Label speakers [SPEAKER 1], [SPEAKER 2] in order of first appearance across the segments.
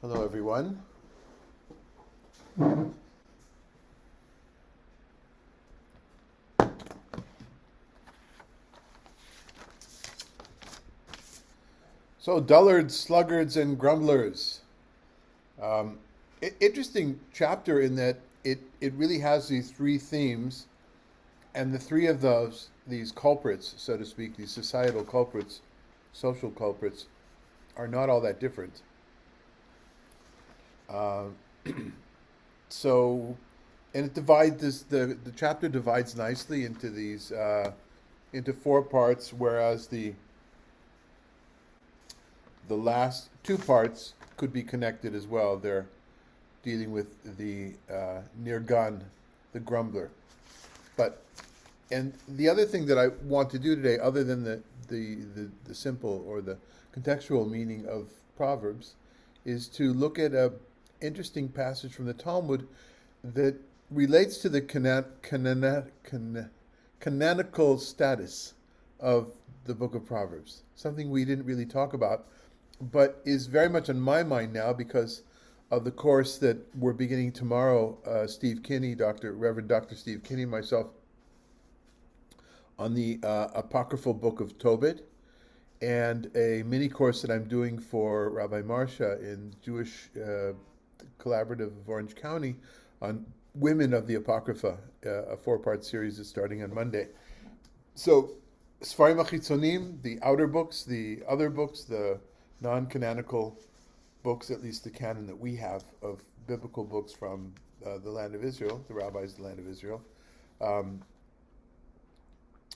[SPEAKER 1] Hello, everyone. So, Dullards, Sluggards, and Grumblers. Um, Interesting chapter in that it really has these three themes, and the three of these culprits, so to speak, these societal culprits, social culprits, are not all that different. Uh, so, and it divides the chapter divides nicely into these into four parts, whereas the last two parts could be connected as well. They're dealing with the near gun, the grumbler. But and the other thing that I want to do today, other than the simple or the contextual meaning of Proverbs, is to look at a interesting passage from the Talmud that relates to the canonical status of the book of Proverbs. Something we didn't really talk about, but is very much on my mind now because of the course that we're beginning tomorrow. Steve Kinney, Reverend Dr. Steve Kinney, and myself, on the apocryphal book of Tobit, and a mini course that I'm doing for Rabbi Marsha in Jewish Collaborative of Orange County on women of the Apocrypha, a four-part series that's starting on Monday. So, Sfarim HaChitzonim, the outer books, the other books, the non-canonical books, at least the canon that we have of biblical books from the land of Israel, the rabbis of the land of Israel. Um,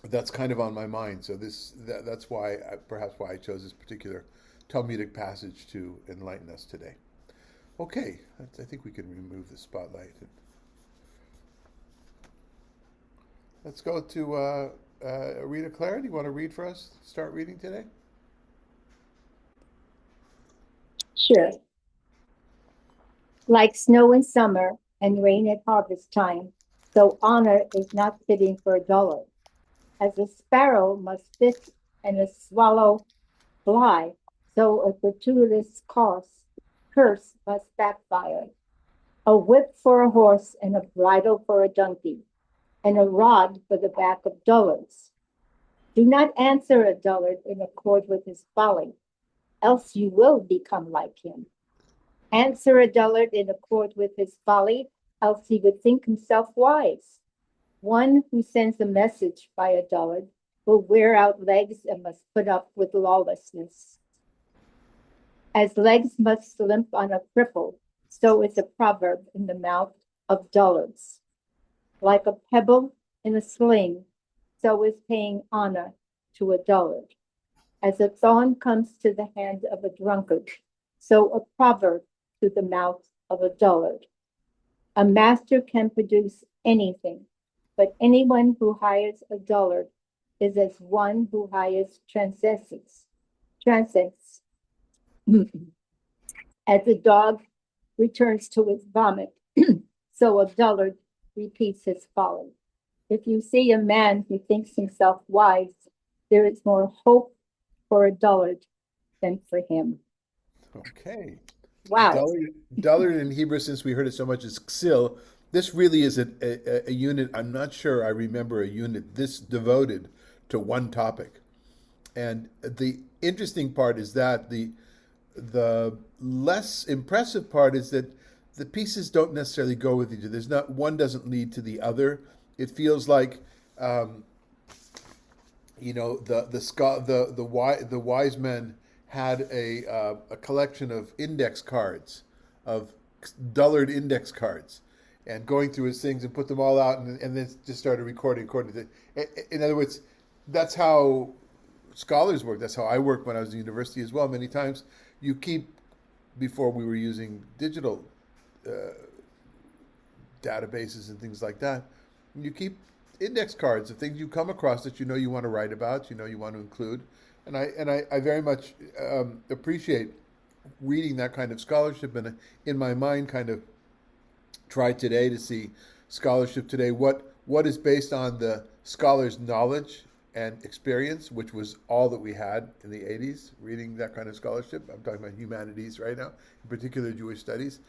[SPEAKER 1] that's kind of on my mind. So that's perhaps why I chose this particular Talmudic passage to enlighten us today. Okay, I think we can remove the spotlight. Let's go to Rita Clara. Do you want to read for us? Start reading today?
[SPEAKER 2] Sure. Like snow in summer and rain at harvest time, so honor is not fitting for a dullard. As a sparrow must fit and a swallow fly, so a gratuitous curse must backfire. A whip for a horse and a bridle for a donkey, and a rod for the back of dullards. Do not answer a dullard in accord with his folly, else you will become like him. Answer a dullard in accord with his folly, else he would think himself wise. One who sends a message by a dullard will wear out legs and must put up with lawlessness. As legs must limp on a cripple, so is a proverb in the mouth of dullards. Like a pebble in a sling, so is paying honor to a dullard. As a thorn comes to the hand of a drunkard, so a proverb to the mouth of a dullard. A master can produce anything, but anyone who hires a dullard is as one who hires transcends. As a dog returns to his vomit, so a dullard repeats his folly. If you see a man who thinks himself wise, there is more hope for a dullard than for him.
[SPEAKER 1] Okay.
[SPEAKER 2] Wow.
[SPEAKER 1] Dullard in Hebrew, since we heard it so much, is xil. This really is a unit. I'm not sure I remember a unit this devoted to one topic. And the interesting part is that the less impressive part is that the pieces don't necessarily go with each other. There's not one doesn't lead to the other. It feels like um, the wise men had a collection of index cards, of dullard index cards, and going through his things and put them all out, and then just started recording according to in other words, that's how scholars work. That's how I worked when I was in university as well. Many times you keep, before we were using digital uh, databases and things like that, you keep index cards of things you come across that you know you want to write about, you know you want to include, and I very much appreciate reading that kind of scholarship, and in my mind kind of try today to see scholarship today what is based on the scholar's knowledge and experience, which was all that we had in the 80s, reading that kind of scholarship. I'm talking about humanities right now, in particular Jewish studies,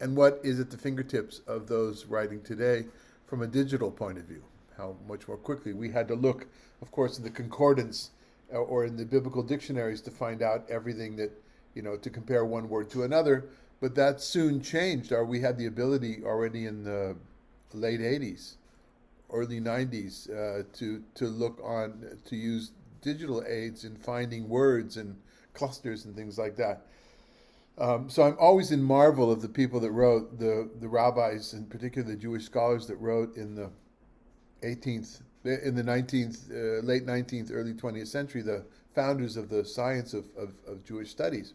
[SPEAKER 1] and what is at the fingertips of those writing today from a digital point of view. How much more quickly we had to look, of course, in the concordance or in the biblical dictionaries to find out everything that, to compare one word to another. But that soon changed. Or we had the ability already in the late 80s, early 90s to look on, to use digital aids in finding words and clusters and things like that. So I'm always in marvel of the people that wrote, the rabbis, in particular the Jewish scholars that wrote in the 18th, in the 19th, late 19th, early 20th century, the founders of the science of Jewish studies.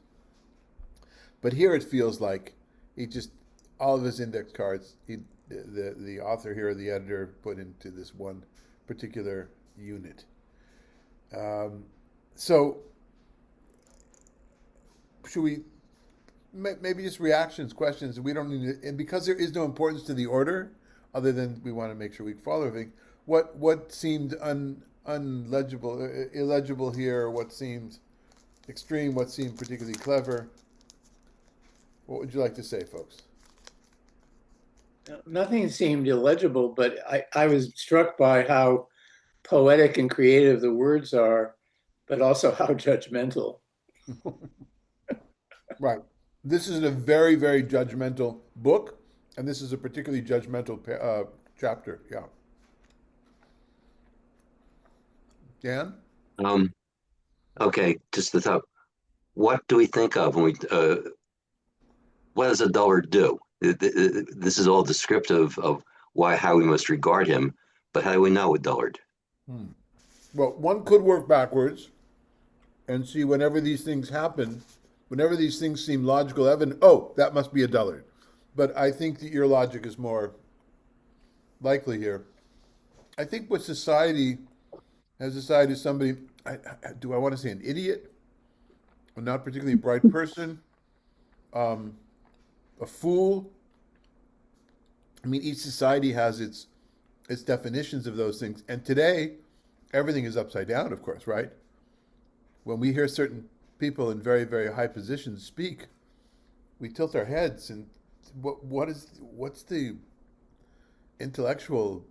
[SPEAKER 1] But here it feels like he just, all of his index cards, the author here, the editor, put into this one particular unit. So should we maybe just reactions, questions? We don't need to, and because there is no importance to the order, other than we want to make sure we follow everything. What seemed unlegible, illegible here? What seemed extreme? What seemed particularly clever? What would you like to say, folks?
[SPEAKER 3] Nothing seemed illegible, but I was struck by how poetic and creative the words are, but also how judgmental.
[SPEAKER 1] Right. This is a very, very judgmental book, and this is a particularly judgmental chapter. Yeah. Dan?
[SPEAKER 4] Okay, just the thought. What do we think of when we? What does a dullard do? This is all descriptive of how we must regard him, but how do we know a dullard?
[SPEAKER 1] Well, one could work backwards and see whenever these things happen, whenever these things seem logical, evident, oh, that must be a dullard. But I think that your logic is more likely here. I think what society has decided is somebody, do I want to say an idiot? A not particularly bright person? A fool? I mean, each society has its definitions of those things. And today, everything is upside down, of course, right? When we hear certain people in very, very high positions speak, we tilt our heads. And what's the intellectual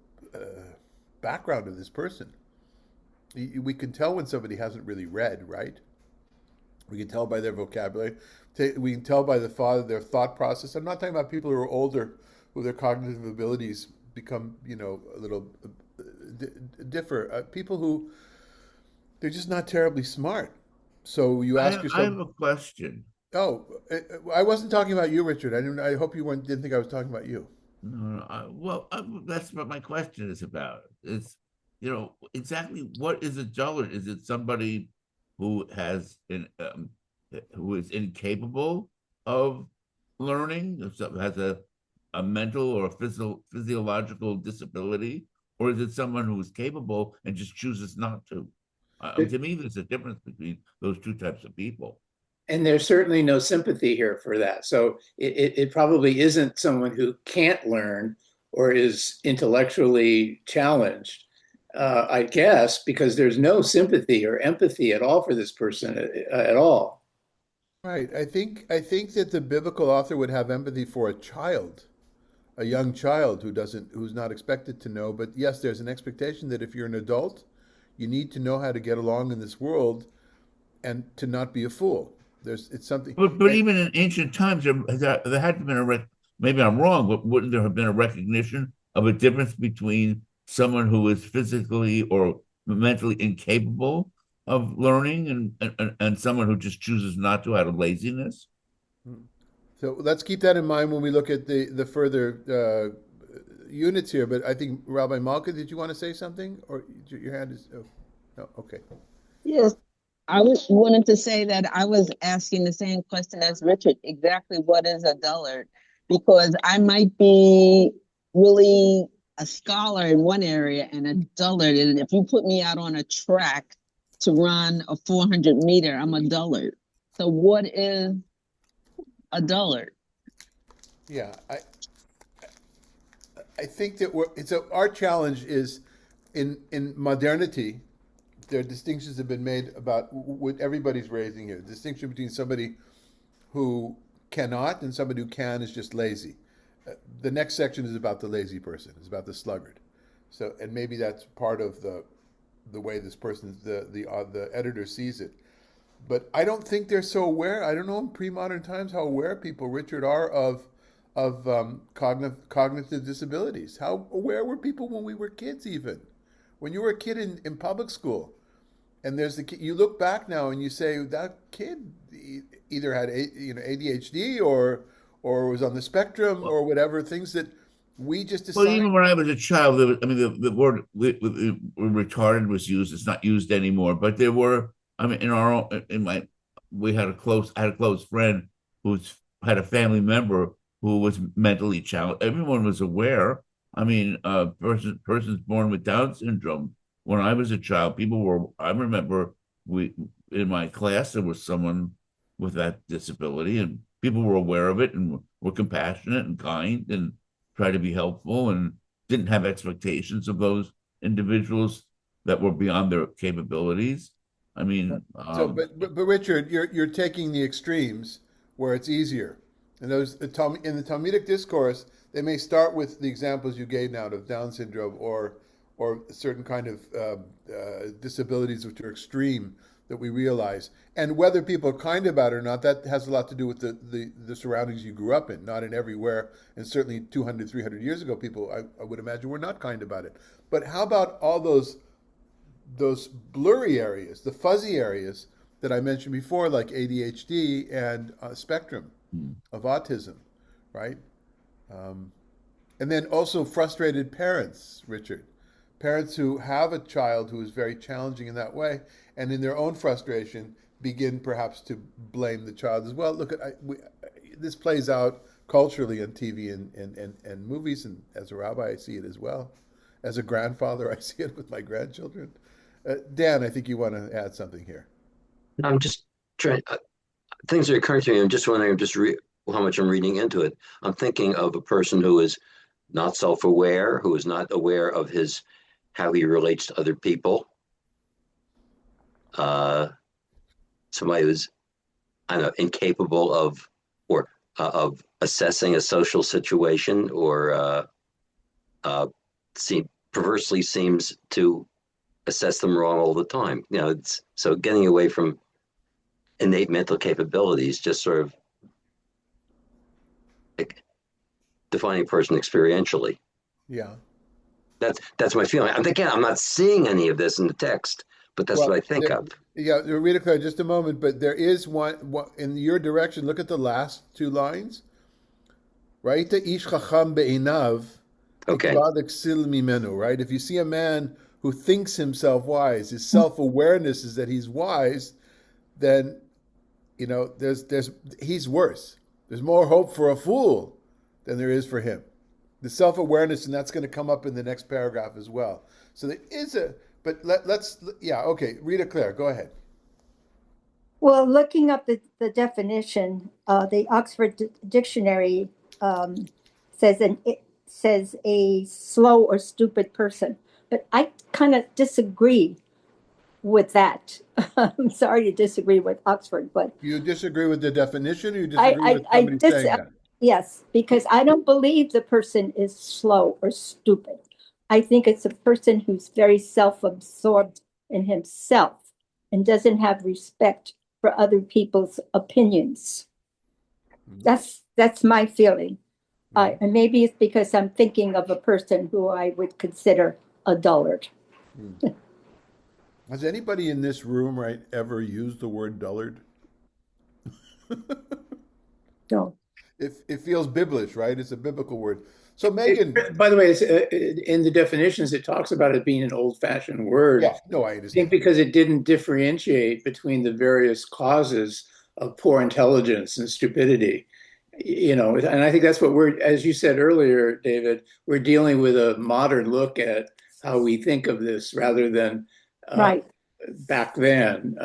[SPEAKER 1] background of this person? We can tell when somebody hasn't really read, right? We can tell by their vocabulary. We can tell by their thought process. I'm not talking about people who are older, who their cognitive abilities become, a little differ. People who they're just not terribly smart. So you ask yourself.
[SPEAKER 5] I have a question.
[SPEAKER 1] Oh, I wasn't talking about you, Richard. I hope you didn't think I was talking about you.
[SPEAKER 5] Well, that's what my question is about. It's exactly what is a dullard? Is it somebody who who is incapable of learning, has a mental or physiological disability, or is it someone who is capable and just chooses not to? To me, there's a difference between those two types of people.
[SPEAKER 3] And there's certainly no sympathy here for that. So it probably isn't someone who can't learn or is intellectually challenged, I guess, because there's no sympathy or empathy at all for this person at all.
[SPEAKER 1] Right. I think that the biblical author would have empathy for a young child who's not expected to know. But yes, there's an expectation that if you're an adult, you need to know how to get along in this world and to not be a fool. It's something.
[SPEAKER 5] But even in ancient times, there had been maybe I'm wrong, but wouldn't there have been a recognition of a difference between someone who is physically or mentally incapable of learning and someone who just chooses not to out of laziness?
[SPEAKER 1] So let's keep that in mind when we look at the further units here. But I think Rabbi Malka, did you want to say something, or your hand is? Oh, no, okay.
[SPEAKER 6] Yes, I wanted to say that I was asking the same question as Richard. Exactly what is a dullard? Because I might be really a scholar in one area and a dullard, and if you put me out on a track to run a 400-meter, I'm a dullard. So what is a dullard?
[SPEAKER 1] Yeah, I think that our challenge is in modernity, there are distinctions have been made about what everybody's raising here. The distinction between somebody who cannot and somebody who can is just lazy. The next section is about the lazy person. It's about the sluggard. So, and maybe that's part of the way this person, the editor sees it. But I don't think they're so aware. I don't know in pre-modern times how aware people, Richard, are of cognitive disabilities. How aware were people when we were kids, even when you were a kid in public school, and there's the kid, you look back now and you say that kid either had ADHD or was on the spectrum or whatever, things that we just
[SPEAKER 5] Well,
[SPEAKER 1] decided.
[SPEAKER 5] even when I was a child, I mean, the word retarded was used. It's not used anymore. But there were, I mean, I had a close friend who's had a family member who was mentally challenged. Everyone was aware. I mean, persons born with Down syndrome. When I was a child, I remember in my class, there was someone with that disability, and people were aware of it and were compassionate and kind and try to be helpful and didn't have expectations of those individuals that were beyond their capabilities. I mean,
[SPEAKER 1] So, but Richard, you're taking the extremes where it's easier. And in the Talmudic discourse, they may start with the examples you gave now of Down syndrome or certain kind of disabilities which are extreme that we realize. And whether people are kind about it or not, that has a lot to do with the surroundings you grew up in, not in everywhere. And certainly 200, 300 years ago, people, I would imagine, were not kind about it. But how about all those blurry areas, the fuzzy areas that I mentioned before, like ADHD and spectrum of autism, right? And then also frustrated parents, Richard. Parents who have a child who is very challenging in that way, and in their own frustration, begin perhaps to blame the child as well. Look, this plays out culturally on TV and movies, and as a rabbi, I see it as well. As a grandfather, I see it with my grandchildren. Dan, I think you want to add something here.
[SPEAKER 4] I'm just trying. Things are occurring to me. I'm just wondering how much I'm reading into it. I'm thinking of a person who is not self-aware, who is not aware of how he relates to other people. Somebody who's, I don't know, incapable of assessing a social situation, or perversely seems to assess them wrong all the time. So getting away from innate mental capabilities, just sort of like defining a person experientially.
[SPEAKER 1] Yeah.
[SPEAKER 4] That's my feeling. I'm not seeing any of this in the text, but that's what I think of.
[SPEAKER 1] Yeah, read it clear, just a moment. But there is one in your direction. Look at the last two lines. Right, ish chacham be'inav,
[SPEAKER 4] Okay.
[SPEAKER 1] mimenu. Right, if you see a man who thinks himself wise, his self-awareness is that he's wise, then he's worse. There's more hope for a fool than there is for him. The self-awareness, and that's going to come up in the next paragraph as well. So there is but okay, Rita Claire, go ahead.
[SPEAKER 2] Well, looking up the definition, the Oxford Dictionary it says a slow or stupid person, but I kind of disagree with that. I'm sorry to disagree with Oxford, but
[SPEAKER 1] You disagree with the definition, or you disagree with somebody saying that?
[SPEAKER 2] Yes, because I don't believe the person is slow or stupid. I think it's a person who's very self-absorbed in himself and doesn't have respect for other people's opinions. That's my feeling. And maybe it's because I'm thinking of a person who I would consider a dullard.
[SPEAKER 1] Has anybody in this room ever used the word dullard?
[SPEAKER 2] No.
[SPEAKER 1] It feels biblish, right? It's a biblical word. So Megan,
[SPEAKER 3] By the way, in the definitions, it talks about it being an old-fashioned word.
[SPEAKER 1] yeah, no, I
[SPEAKER 3] I think
[SPEAKER 1] understand.
[SPEAKER 3] because it didn't differentiate between the various causes of poor intelligence and stupidity. And I think that's what as you said earlier, David, we're dealing with a modern look at how we think of this rather than
[SPEAKER 2] Right.
[SPEAKER 3] back then.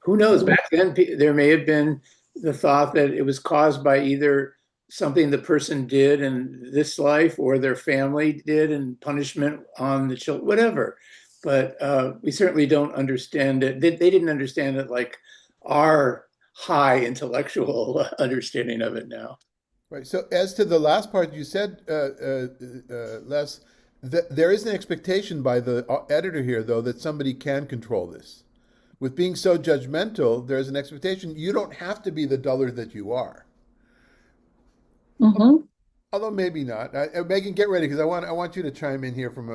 [SPEAKER 3] Who knows? Back then, there may have been the thought that it was caused by either something the person did in this life or their family did and punishment on the children, whatever. but we certainly don't understand it. They didn't understand it like our high intellectual understanding of it now.
[SPEAKER 1] Right. So as to the last part you said, Les, there is an expectation by the editor here, though, that somebody can control this. With being so judgmental, there's an expectation you don't have to be the dullard that you are.
[SPEAKER 2] Mm-hmm.
[SPEAKER 1] Although maybe not. Megan, get ready because I want you to chime in here from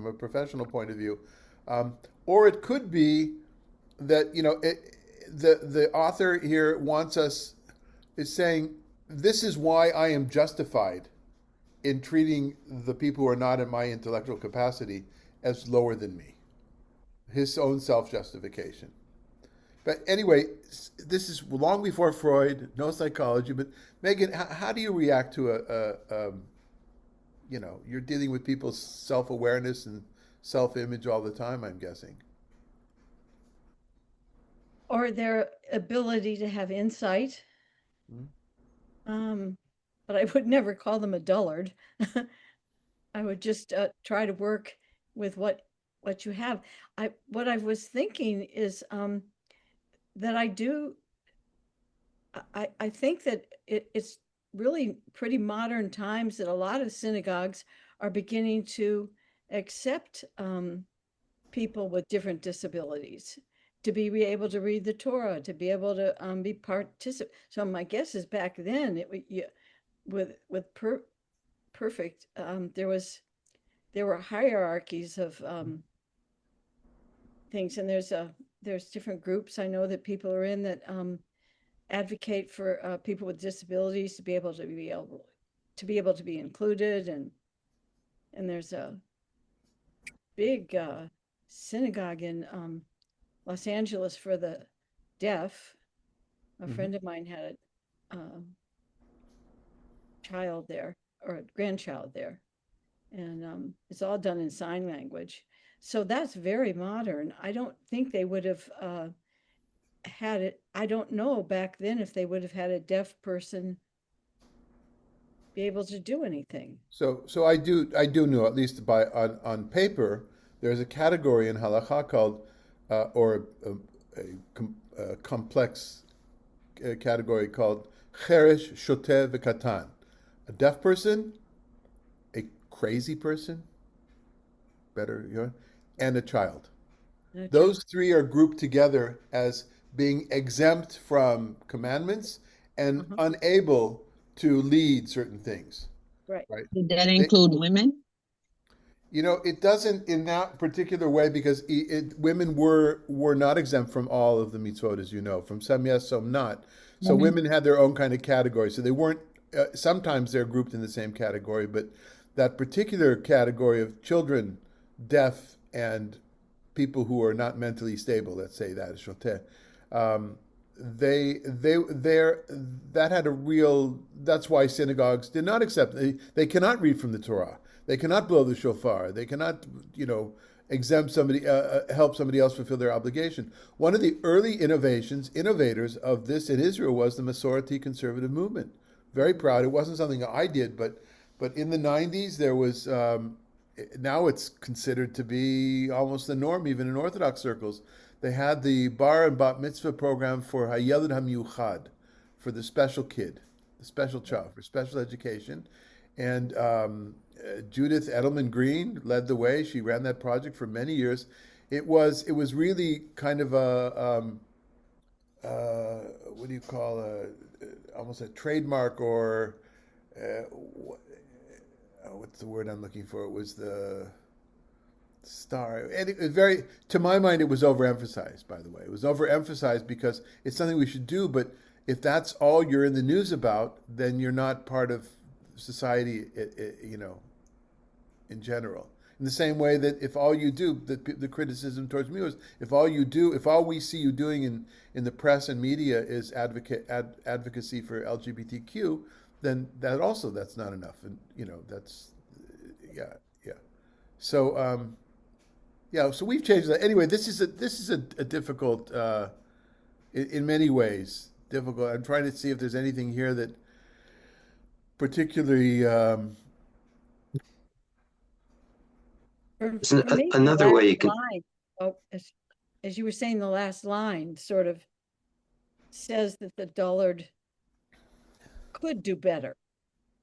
[SPEAKER 1] a professional point of view, or it could be that the author here wants us is saying this is why I am justified in treating the people who are not in my intellectual capacity as lower than me. His own self justification. But anyway, this is long before Freud, no psychology. But Megan, how do you react to you're dealing with people's self awareness and self image all the time, I'm guessing.
[SPEAKER 7] Or their ability to have insight.
[SPEAKER 1] Hmm?
[SPEAKER 7] But I would never call them a dullard. I would just try to work with what you have. What I was thinking is that I think that it's really pretty modern times that a lot of synagogues are beginning to accept people with different disabilities to be able to read the Torah, to be able to be participate. So my guess is back then with perfect there were hierarchies of things, and there's different groups I know that people are in that advocate for people with disabilities to be able to be included, and there's a big synagogue in Los Angeles for the deaf. A
[SPEAKER 1] Mhm.
[SPEAKER 7] friend of mine had a child there or a grandchild there, and it's all done in sign language. So that's very modern. I don't think they would have had it. I don't know back then if they would have had a deaf person be able to do anything.
[SPEAKER 1] So I do know, at least by on paper, there's a category in halakha called or a complex category called cheresh, shoteh, v'katan. A deaf person, a crazy person, better, and a child.
[SPEAKER 7] No child.
[SPEAKER 1] Those three are grouped together as being exempt from commandments and
[SPEAKER 7] Uh-huh.
[SPEAKER 1] unable to lead certain things,
[SPEAKER 7] Right.
[SPEAKER 1] right?
[SPEAKER 6] Did that
[SPEAKER 1] They,
[SPEAKER 6] include women?
[SPEAKER 1] it doesn't in that particular way because women were not exempt from all of the mitzvot, as you know, from some yes, some not. So
[SPEAKER 6] Mhm.
[SPEAKER 1] women had their own kind of category. So they weren't. Sometimes they're grouped in the same category, but that particular category of children, deaf, and people who are not mentally stable, let's say that is shoteh, they're that had a real. That's why synagogues did not accept. They cannot read from the Torah. They cannot blow the shofar. They cannot, exempt somebody, help somebody else fulfill their obligation. One of the early innovators of this in Israel was the Masorti conservative movement. Very proud. It wasn't something I did, but in the '90s there was. Now it's considered to be almost the norm, even in Orthodox circles. They had the bar and bat mitzvah program for Hayelid HaMiuchad, for the special kid, the special child, for special education. And Judith Edelman Green led the way. She ran that project for many years. It was really kind of what do you call almost a trademark or what's the word I'm looking for? It was the star. And it was very, to my mind, it was overemphasized, by the way. It was overemphasized because it's something we should do, but if that's all you're in the news about, then you're not part of society, in general. In the same way that if all you do, the criticism towards me was, if all we see you doing in the press and media is advocacy for LGBTQ, then that's not enough. And, that's, yeah, yeah. So, yeah, so we've changed that. Anyway, this is a difficult, in many ways, difficult. I'm trying to see if there's anything here that particularly
[SPEAKER 7] For me, the
[SPEAKER 4] Another way
[SPEAKER 7] last
[SPEAKER 4] you can,
[SPEAKER 7] line, oh, as you were saying, the last line sort of says that the dullard could do better.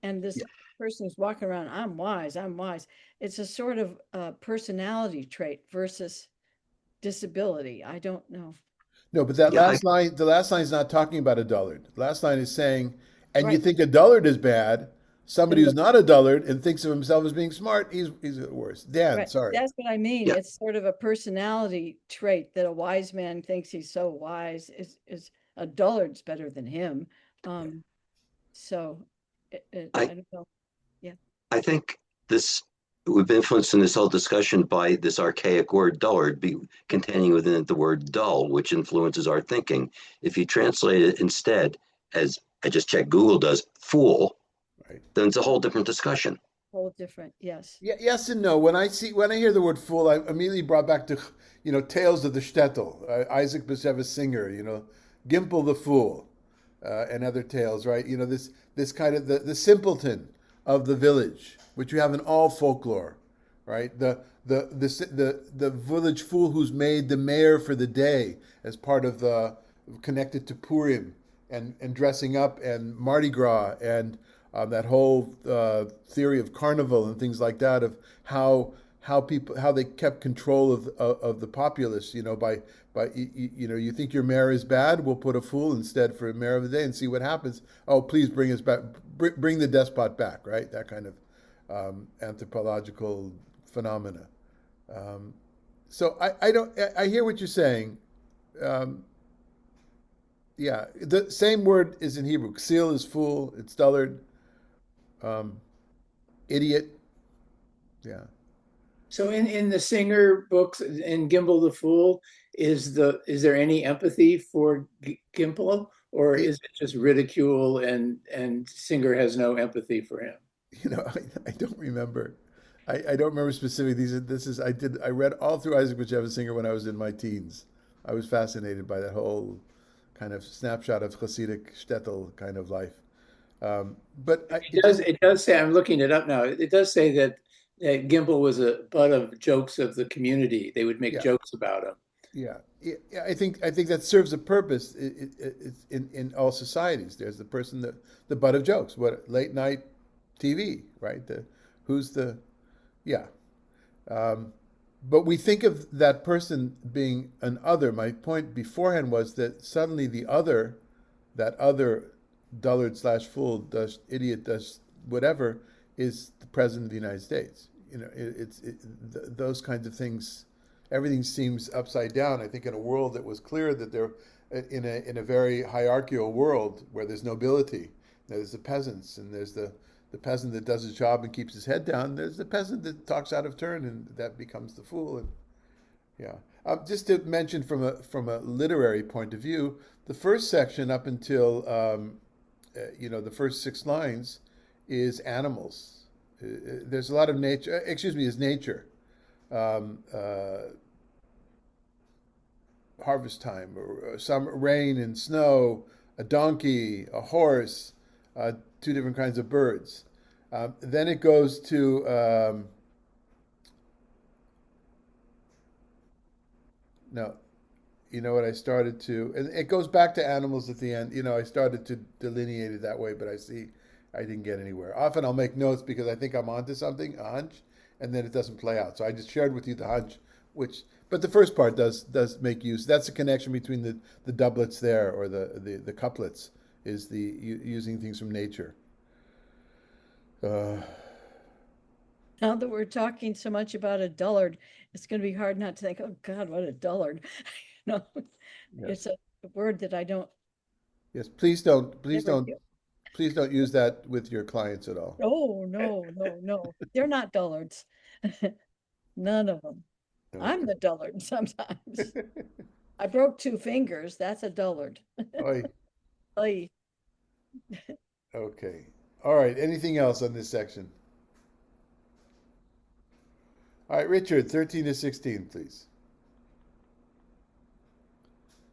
[SPEAKER 7] And this
[SPEAKER 4] Yeah.
[SPEAKER 7] person who's walking around, I'm wise, I'm wise. It's a sort of personality trait versus disability. I don't know.
[SPEAKER 1] No, but that
[SPEAKER 4] yeah, I,
[SPEAKER 1] last line, the last line is not talking about a dullard. The last line is saying, and you
[SPEAKER 7] Right.
[SPEAKER 1] think a dullard is bad, somebody
[SPEAKER 7] Then
[SPEAKER 1] who's not a dullard and thinks of himself as being smart, he's worse. Dan,
[SPEAKER 7] right.
[SPEAKER 1] sorry.
[SPEAKER 7] That's what I mean.
[SPEAKER 4] yeah,
[SPEAKER 7] It's sort of a personality trait that a wise man thinks he's so wise is a dullard's better than him. So I
[SPEAKER 4] I,
[SPEAKER 7] don't know. Yeah.
[SPEAKER 4] I think this, we've been influenced in this whole discussion by this archaic word dullard containing within it the word dull, which influences our thinking. If you translate it instead, as I just checked Google does, fool,
[SPEAKER 1] Right.
[SPEAKER 4] then it's a whole different discussion.
[SPEAKER 7] Whole different. Yes.
[SPEAKER 1] Yeah, yes and no. When I hear the word fool, I immediately brought back to Tales of the Shtetl, Isaac Bashevis Singer, Gimple the Fool, and other tales, right? This kind of the simpleton of the village, which you have in all folklore, right? The village fool who's made the mayor for the day as part of the connected to Purim and dressing up and Mardi Gras and that whole theory of carnival and things like that, of how they kept control of the populace, by you think your mayor is bad, we'll put a fool instead for mayor of the day and see what happens. Oh, please bring us back, bring the despot back, right? That kind of anthropological phenomena. So I hear what you're saying. Yeah, the same word is in Hebrew. Ksil is fool. It's dullard. Idiot. Yeah.
[SPEAKER 3] So in the Singer books, in Gimble the Fool, is there any empathy for Gimple, or
[SPEAKER 1] It,
[SPEAKER 3] is it just ridicule and Singer has no empathy for him?
[SPEAKER 1] I don't remember. I don't remember specifically. I read all through Isaac Bashevis Singer when I was in my teens. I was fascinated by that whole kind of snapshot of Hasidic shtetl kind of life. But
[SPEAKER 3] It does say, I'm looking it up now. It does say that Gimple was a butt of jokes of the community. They would make
[SPEAKER 1] yeah,
[SPEAKER 3] jokes about him.
[SPEAKER 1] yeah, yeah. I think that serves a purpose in all societies. There's the person the butt of jokes. What late night TV, right? Who's the yeah. But we think of that person being an other. My point beforehand was that suddenly that other dullard slash fool, does idiot, does whatever, is the president of the United States. Those kinds of things. Everything seems upside down. I think in a world that was clear that there, in a very hierarchical world where there's nobility, there's the peasants, and there's the peasant that does his job and keeps his head down. There's the peasant that talks out of turn, and that becomes the fool. And yeah, just to mention from a literary point of view, the first section up until the first 6 lines is animals. There's a lot of nature. Excuse me, is nature. Harvest time, or some rain and snow, a donkey, a horse, 2 different kinds of birds. Then it goes to no, what I started to, and it goes back to animals at the end. I started to delineate it that way, but I see I didn't get anywhere. Often I'll make notes because I think I'm onto something, a hunch, and then it doesn't play out. So I just shared with you the hunch, but the first part does make use. That's the connection between the doublets there, or the couplets, is the using things from nature.
[SPEAKER 7] Now that we're talking so much about a dullard, it's going to be hard not to think, oh God, what a dullard.
[SPEAKER 1] Yes.
[SPEAKER 7] It's a word that I don't
[SPEAKER 1] Yes. Please don't
[SPEAKER 7] never do.
[SPEAKER 1] please don't use that with your clients at all.
[SPEAKER 7] No, no, no, no. They're not dullards. None of them. I'm the dullard sometimes. I broke 2 fingers. That's a dullard.
[SPEAKER 1] Oy.
[SPEAKER 7] Oy.
[SPEAKER 1] Okay. All right. Anything else on this section? All right, Richard, 13 to 16, please.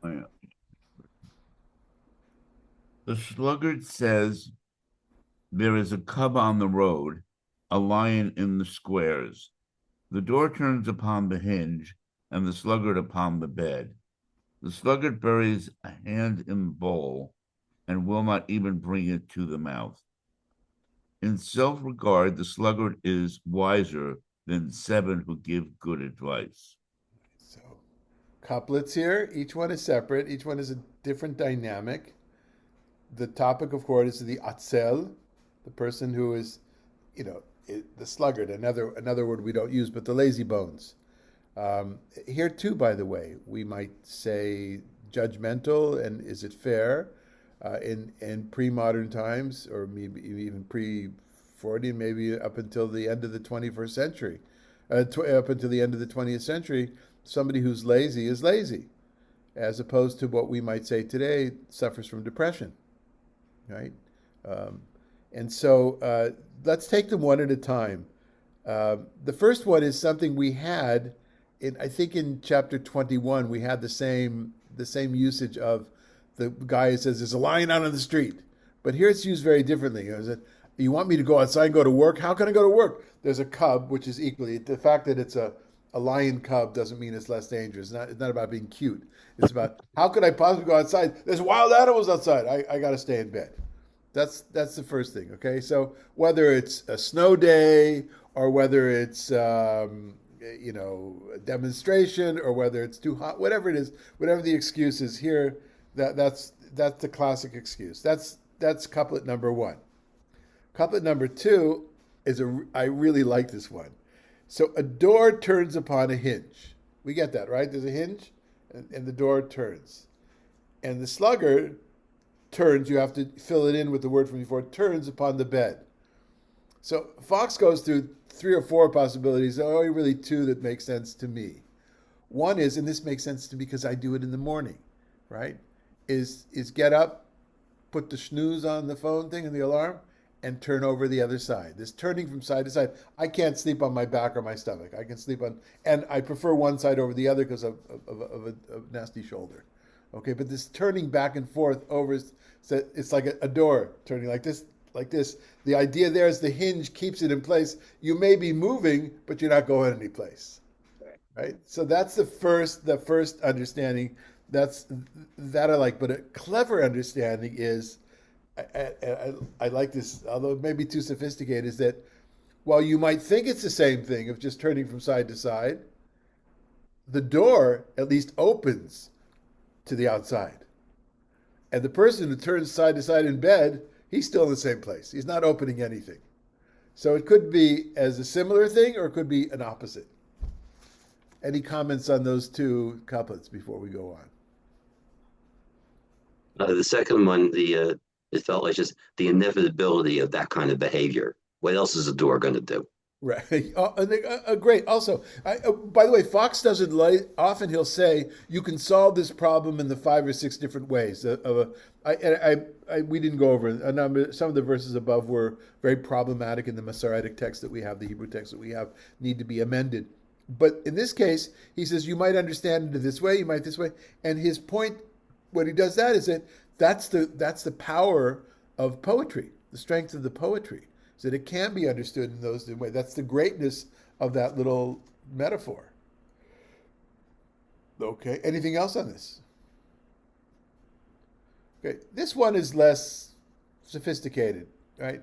[SPEAKER 5] Oh, yeah. The sluggard says, there is a cub on the road, a lion in the squares. The door turns upon the hinge, and the sluggard upon the bed. The sluggard buries a hand in the bowl, and will not even bring it to the mouth. In self-regard, the sluggard is wiser than 7 who give good advice.
[SPEAKER 1] So, couplets here. Each one is separate. Each one is a different dynamic. The topic, of course, is the atzel, the person who is, the sluggard. Another word we don't use, but the lazy bones. Here too, by the way, we might say judgmental, and is it fair? In pre-modern times, or maybe even pre-Freudian, maybe up until the end of the 21st century, up until the end of the 20th century, somebody who's lazy is lazy, as opposed to what we might say today suffers from depression, right? And so let's take them one at a time. The first one is something we had I think in chapter 21 we had the same usage of the guy who says there's a lion out on the street, but here it's used very differently. You want me to go outside and go to work? How can I go to work? There's a cub, which is equally, the fact that it's a lion cub doesn't mean it's less dangerous. It's not about being cute. It's about how could I possibly go outside? There's wild animals outside. I got to stay in bed. That's the first thing. Okay, so whether it's a snow day or whether it's a demonstration or whether it's too hot, whatever it is, whatever the excuse is here, that's the classic excuse. That's couplet number one. Couplet number two is I really like this one. So a door turns upon a hinge. We get that, right? There's a hinge and the door turns. And the sluggard turns, you have to fill it in with the word from before, turns upon the bed. So Fox goes through 3 or 4 possibilities, only really 2 that make sense to me. One is, and this makes sense to me because I do it in the morning, right? Is get up, put the snooze on the phone thing and the alarm, and turn over the other side. This turning from side to side. I can't sleep on my back or my stomach. I can sleep on, and I prefer one side over the other because of a nasty shoulder. Okay, but this turning back and forth over, it's like a door turning like this. The idea there is the hinge keeps it in place. You may be moving, but you're not going any place. Right? So that's the first understanding. That I like. But a clever understanding is, I like this, although it may be too sophisticated, is that while you might think it's the same thing of just turning from side to side, the door at least opens to the outside. And the person who turns side to side in bed, he's still in the same place. He's not opening anything. So it could be as a similar thing or it could be an opposite. Any comments on those 2 couplets before we go on?
[SPEAKER 4] The second one, it felt like just the inevitability of that kind of behavior. What else is the door going to do?
[SPEAKER 1] Right. Great. Also, by the way, Fox doesn't often he'll say you can solve this problem in the 5 or 6 different ways. We didn't go over a number. Some of the verses above were very problematic in the Masoretic text that we have, the Hebrew text that we have, need to be amended. But in this case, he says you might understand it this way, you might this way, and his point, when he does that, is that that's the power of poetry, the strength of the poetry. So that it can be understood in those ways. That's the greatness of that little metaphor. Okay, anything else on this? Okay, this one is less sophisticated, right?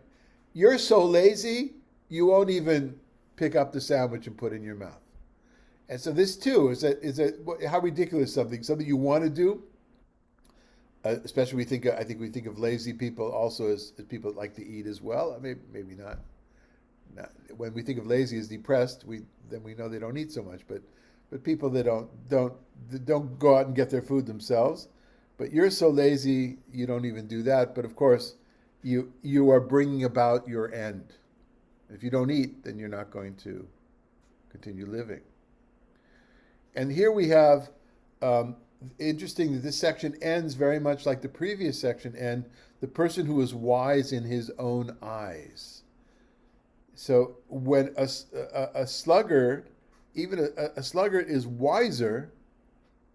[SPEAKER 1] You're so lazy, you won't even pick up the sandwich and put it in your mouth. And so this too is how ridiculous something you want to do. Especially I think we think of lazy people also as people that like to eat as well. Maybe not. When we think of lazy as depressed, then we know they don't eat so much. But people that don't go out and get their food themselves. But you're so lazy you don't even do that. But of course, you are bringing about your end. If you don't eat, then you're not going to continue living. And here we have. Interesting that this section ends very much like the previous section and the person who is wise in his own eyes. So when a sluggard, even a sluggard is wiser,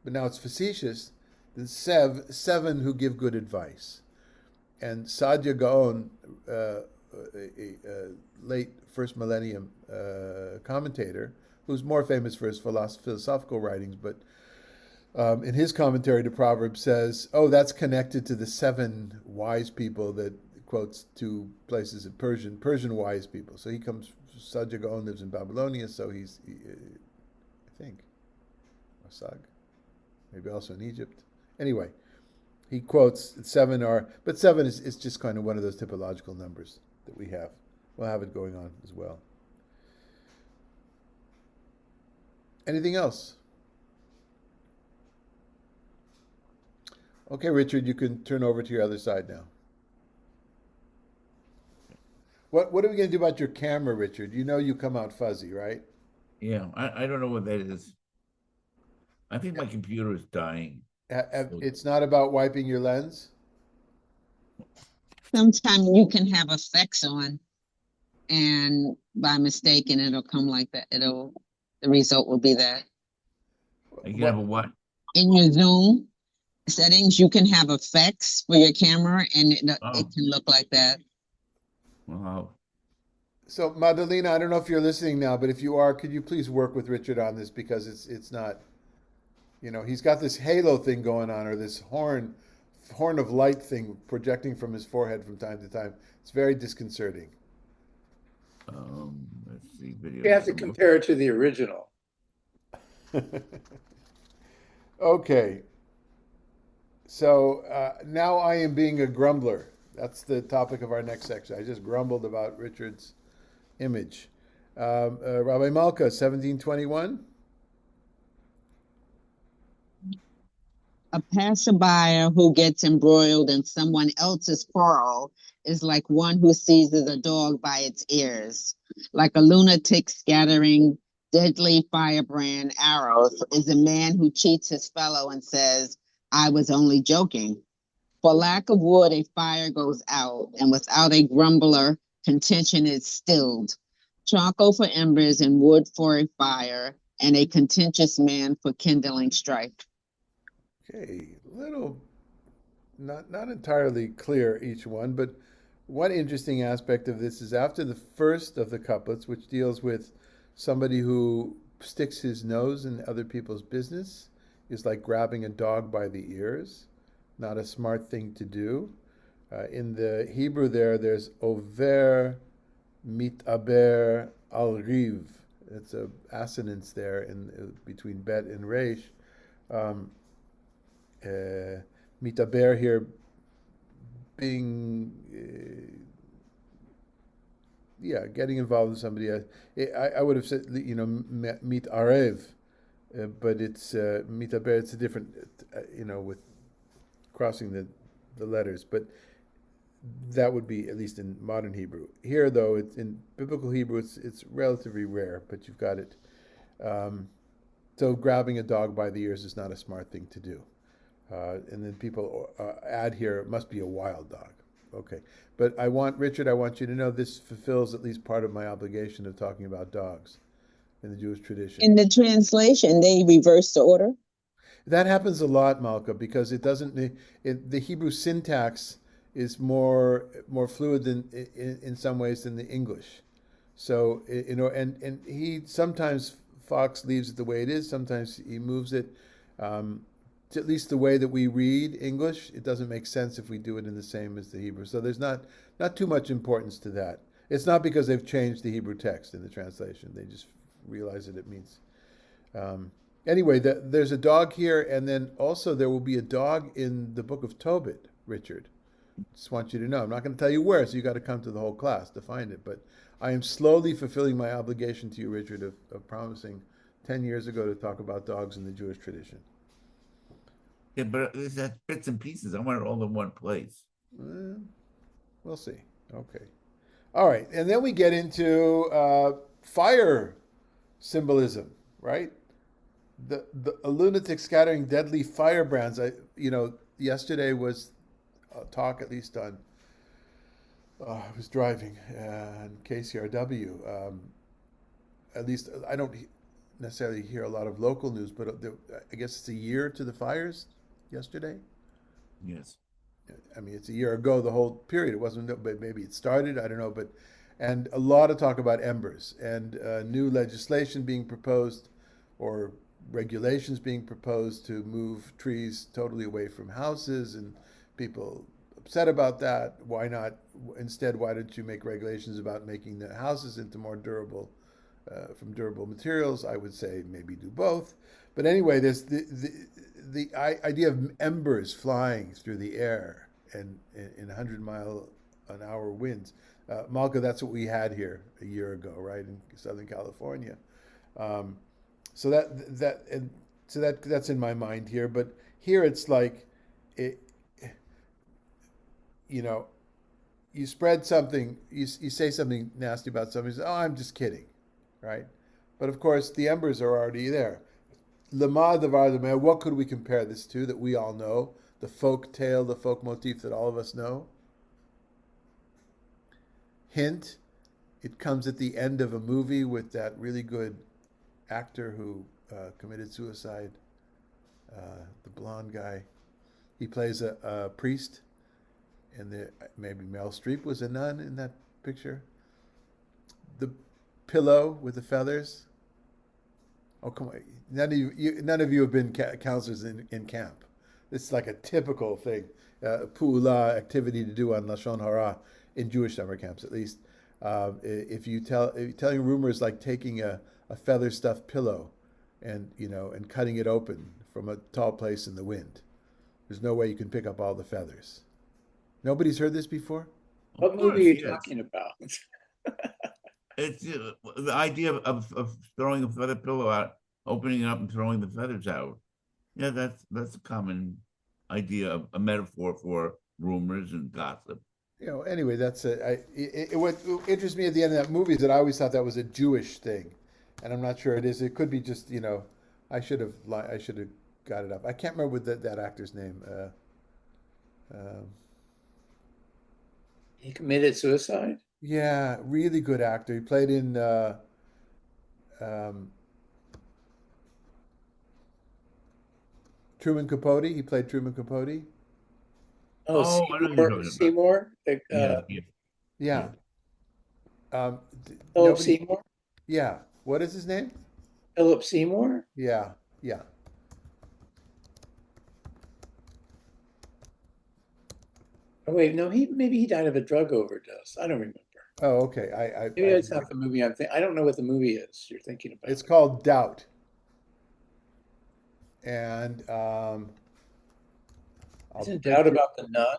[SPEAKER 1] but now it's facetious, than 7 who give good advice. And Saadia Gaon, a late first millennium commentator, who's more famous for his philosophical writings, but in his commentary to Proverbs says, "Oh, that's connected to the 7 wise people that quotes 2 places of Persian wise people." So he comes. Sag Gaon lives in Babylonia, so I think, or Sag, maybe also in Egypt. Anyway, he quotes 7 but 7 is just kind of one of those typological numbers that we have. We'll have it going on as well. Anything else? Okay, Richard, you can turn over to your other side now. What are we going to do about your camera, Richard? You know you come out fuzzy, right?
[SPEAKER 5] Yeah, I don't know what that is. I think my computer is dying.
[SPEAKER 1] It's not about wiping your lens?
[SPEAKER 6] Sometimes you can have effects on, and by mistake, and it'll come like that. The result will be that.
[SPEAKER 5] I can have a what?
[SPEAKER 6] In your Zoom settings, you can have effects for your camera, and it
[SPEAKER 5] Oh.
[SPEAKER 6] can look like that.
[SPEAKER 5] Wow.
[SPEAKER 1] So, Madalena, I don't know if you're listening now, but if you are, could you please work with Richard on this, because it's not, he's got this halo thing going on, or this horn of light thing projecting from his forehead from time to time. It's very disconcerting.
[SPEAKER 5] Let's see video.
[SPEAKER 3] You have to compare it to the original.
[SPEAKER 1] Okay. So now I am being a grumbler. That's the topic of our next section. I just grumbled about Richard's image. Rabbi Malka, 1721.
[SPEAKER 6] A passerby who gets embroiled in someone else's quarrel is like one who seizes a dog by its ears. Like a lunatic scattering deadly firebrand arrows is a man who cheats his fellow and says, "I was only joking." For lack of wood, a fire goes out, and without a grumbler, contention is stilled. Charcoal for embers and wood for a fire, and a contentious man for kindling strife.
[SPEAKER 1] Okay, little, not entirely clear each one, but one interesting aspect of this is after the first of the couplets, which deals with somebody who sticks his nose in other people's business, is like grabbing a dog by the ears, not a smart thing to do. In the Hebrew there's over mitaber al riv. It's a assonance there between bet and resh. Mitaber here being, getting involved in somebody. I would have said, mit arev, but it's mitaber. It's a different, with crossing the letters, but that would be at least in modern Hebrew. Here, though, it's in biblical Hebrew, it's relatively rare, but you've got it. So grabbing a dog by the ears is not a smart thing to do. And then people add here, it must be a wild dog. Okay. But Richard, I want you to know this fulfills at least part of my obligation of talking about dogs in the Jewish tradition.
[SPEAKER 6] In the translation, they reverse the order.
[SPEAKER 1] That happens a lot, Malka, because it doesn't. The Hebrew syntax is more fluid than in some ways than the English. So and he sometimes Fox leaves it the way it is. Sometimes he moves it. At least the way that we read English, it doesn't make sense if we do it in the same as the Hebrew. So there's not too much importance to that. It's not because they've changed the Hebrew text in the translation. They just realize that it means. Anyway, there's a dog here, and then also there will be a dog in the book of Tobit, Richard. Just want you to know. I'm not going to tell you where, so you got to come to the whole class to find it. But I am slowly fulfilling my obligation to you, Richard, of promising 10 years ago to talk about dogs in the Jewish tradition.
[SPEAKER 5] Yeah, but it's that bits and pieces. I want it all in one place.
[SPEAKER 1] We'll see. Okay. All right. And then we get into fire symbolism, right? A lunatic scattering deadly firebrands. Yesterday was a talk, at least on, I was driving on KCRW. At least I don't necessarily hear a lot of local news, but I guess it's a year to the fires yesterday.
[SPEAKER 5] Yes.
[SPEAKER 1] I mean, it's a year ago, the whole period. It wasn't, but maybe it started. I don't know. and a lot of talk about embers and new legislation being proposed or regulations being proposed to move trees totally away from houses, and people upset about that. Why not instead? Why don't you make regulations about making the houses into more durable, from durable materials? I would say maybe do both. But anyway, there's the idea of embers flying through the air and in 100-mile-an-hour winds. Malka, that's what we had here a year ago, right, in Southern California. So that's in my mind here. But here it's like, it, you know, you spread something, you say something nasty about somebody. You say, oh, I'm just kidding, right? But of course, the embers are already there. Lama Devar Demer, what could we compare this to that we all know? The folk tale, the folk motif that all of us know? Hint, it comes at the end of a movie with that really good actor who committed suicide, the blonde guy. He plays a priest, and maybe Meryl Streep was a nun in that picture. The pillow with the feathers. Oh, come on. None of you have been counselors in camp. This is like a typical thing, pu'ula, activity to do on Lashon Hara, in Jewish summer camps at least. If you're telling rumors like taking a feather stuffed pillow and cutting it open from a tall place in the wind. There's no way you can pick up all the feathers. Nobody's heard this before?
[SPEAKER 3] What movie are you talking about?
[SPEAKER 5] It's the idea of throwing a feather pillow out, opening it up and throwing the feathers out. Yeah, that's a common idea, a metaphor for rumors and gossip.
[SPEAKER 1] Anyway, that's what interests me at the end of that movie is that I always thought that was a Jewish thing, and I'm not sure it is. It could be just I should have got it up. I can't remember that actor's name.
[SPEAKER 3] He committed suicide?
[SPEAKER 1] Yeah, really good actor. He played in Truman Capote. He played Truman Capote.
[SPEAKER 3] Oh,
[SPEAKER 5] I know who you're talking about.
[SPEAKER 3] Seymour?
[SPEAKER 1] Yeah.
[SPEAKER 3] Philip Seymour?
[SPEAKER 1] Yeah. What is his name?
[SPEAKER 3] Philip Seymour?
[SPEAKER 1] Yeah. Yeah.
[SPEAKER 3] Oh wait, no, maybe he died of a drug overdose. I don't remember.
[SPEAKER 1] Oh, okay.
[SPEAKER 3] Maybe it's not the movie I'm thinking. I don't know what the movie is you're thinking about.
[SPEAKER 1] It's called Doubt. And
[SPEAKER 3] isn't Doubt about the nun?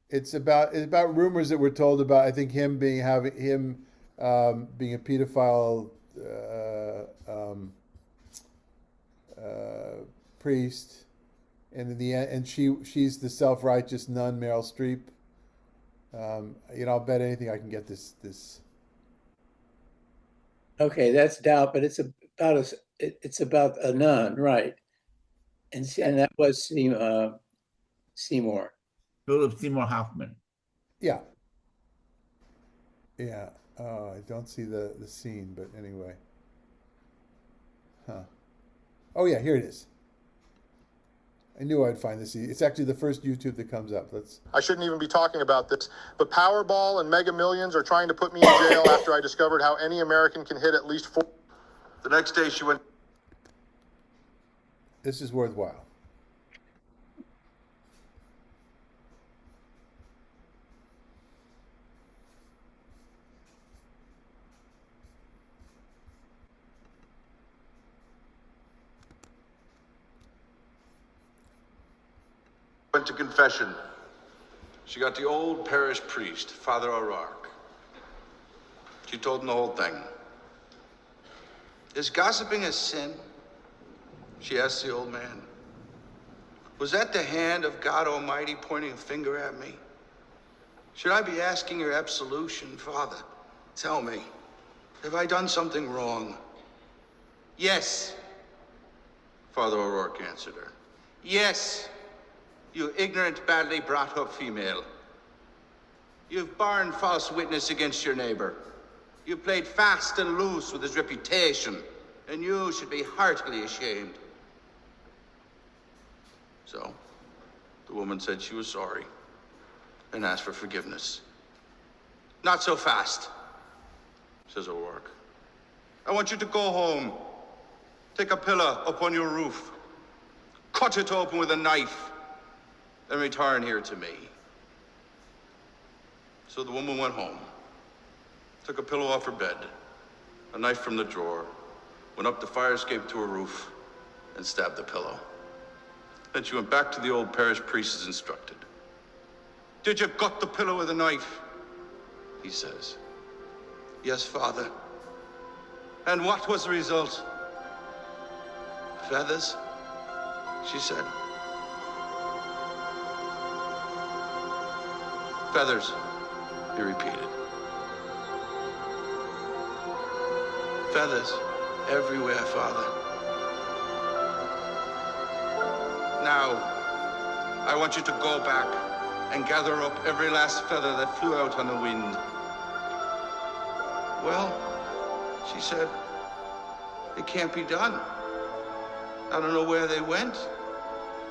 [SPEAKER 1] It's about rumors that were told about, I think, him being a pedophile priest, and in the end, and she's the self-righteous nun, Meryl Streep. I'll bet anything I can get this.
[SPEAKER 3] Okay, that's Doubt, but it's about a nun, right? And that was Seymour.
[SPEAKER 5] Philip Seymour Hoffman.
[SPEAKER 1] Yeah. Yeah. Oh, I don't see the scene, but anyway. Huh. Oh yeah, here it is. I knew I'd find this. It's actually the first YouTube that comes up.
[SPEAKER 8] I shouldn't even be talking about this, but Powerball and Mega Millions are trying to put me in jail after I discovered how any American can hit at least 4. The next day she went.
[SPEAKER 1] This is worthwhile.
[SPEAKER 8] Went to confession. She got the old parish priest, Father O'Rourke. She told him the whole thing. Is gossiping a sin? She asked the old man. Was that the hand of God Almighty pointing a finger at me? Should I be asking your absolution, Father? Tell me, have I done something wrong? Yes, Father O'Rourke answered her. Yes, you ignorant, badly brought up female. You've borne false witness against your neighbor. You've played fast and loose with his reputation, and you should be heartily ashamed. So, the woman said she was sorry and asked for forgiveness. Not so fast. says O'Rourke. I want you to go home, take a pillow up on your roof, cut it open with a knife, and return here to me. So the woman went home, took a pillow off her bed, a knife from the drawer, went up the fire escape to her roof, and stabbed the pillow. Then she went back to the old parish priest as instructed. Did you gut the pillow with a knife? He says. Yes, Father. And what was the result? Feathers, she said. Feathers, he repeated. Feathers everywhere, Father. Now, I want you to go back and gather up every last feather that flew out on the wind. Well, she said, it can't be done. I don't know where they went.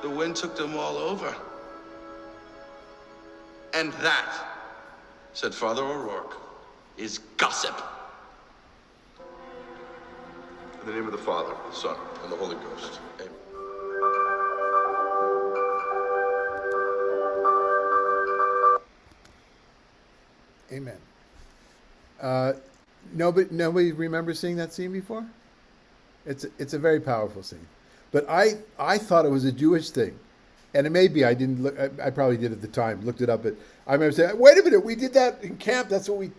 [SPEAKER 8] The wind took them all over. And that, said Father O'Rourke, is gossip. In the name of the Father, the Son, and the Holy Ghost. Amen.
[SPEAKER 1] Amen. Nobody remembers seeing that scene before? It's a very powerful scene, but I thought it was a Jewish thing, and it may be. I didn't look. I probably did at the time. Looked it up, but I remember saying, "Wait a minute, we did that in camp. That's what we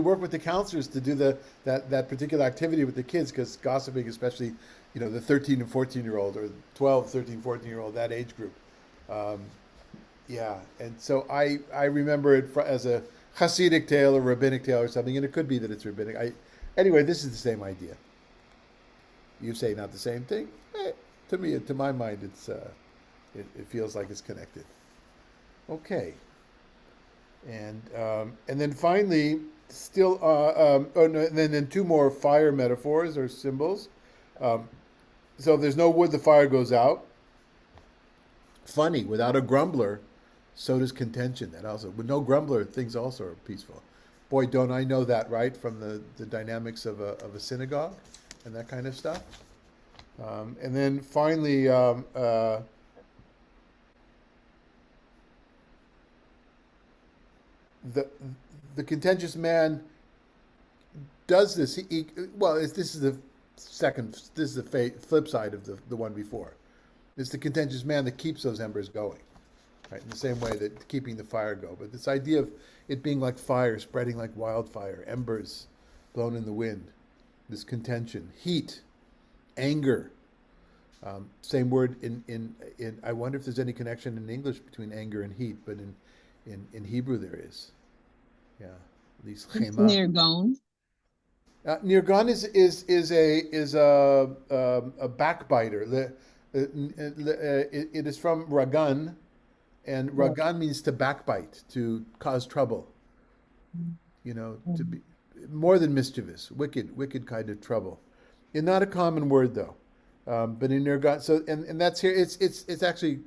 [SPEAKER 1] work with the counselors to do that particular activity with the kids, because gossiping, especially the 13 and 14-year-old or 12, 13, 14-year-old, that age group. Yeah, and so I remember it as a Hasidic tale or rabbinic tale or something, and it could be that it's rabbinic. Anyway, this is the same idea. You say not the same thing? To me, to my mind, it feels like it's connected. Okay, and then finally, still, and then two more fire metaphors or symbols. So if there's no wood, the fire goes out. Funny, without a grumbler, so does contention. That also, with no grumbler, things also are peaceful. Boy, don't I know that, right, from the dynamics of a synagogue and that kind of stuff. And then finally, the contentious man does this. This is the flip side of the one before. It's the contentious man that keeps those embers going, right? In the same way that keeping the fire go. But this idea of it being like fire, spreading like wildfire, embers blown in the wind, this contention, heat, anger. Same word in I wonder if there's any connection in English between anger and heat, but in Hebrew there is. Yeah, at least chema.
[SPEAKER 6] Near gone.
[SPEAKER 1] Nirgan is a backbiter. It is from ragan, and ragan means to backbite, to cause trouble. To be more than mischievous, wicked kind of trouble. It's not a common word though, but in Nirgan. So and that's here. It's actually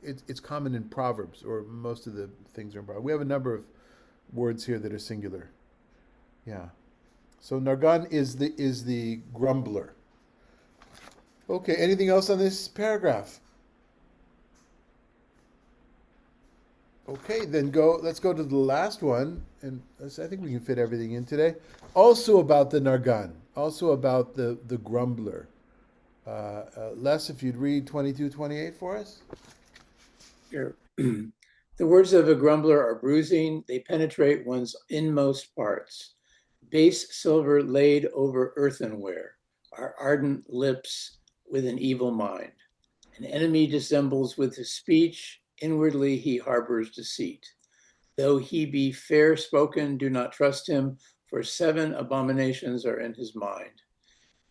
[SPEAKER 1] it's common in Proverbs, or most of the things are in Proverbs. We have a number of words here that are singular. Yeah. So Nargan is the grumbler. Okay, anything else on this paragraph? Okay, then let's go to the last one, and I think we can fit everything in today. Also about the Nargan, also about the grumbler. Les, if you'd read 22-28 for us.
[SPEAKER 3] Sure. The words of a grumbler are bruising. They penetrate one's inmost parts. Base silver laid over earthenware are ardent lips with an evil mind. An enemy dissembles with his speech. Inwardly he harbors deceit. Though he be fair spoken, do not trust him, for 7 abominations are in his mind.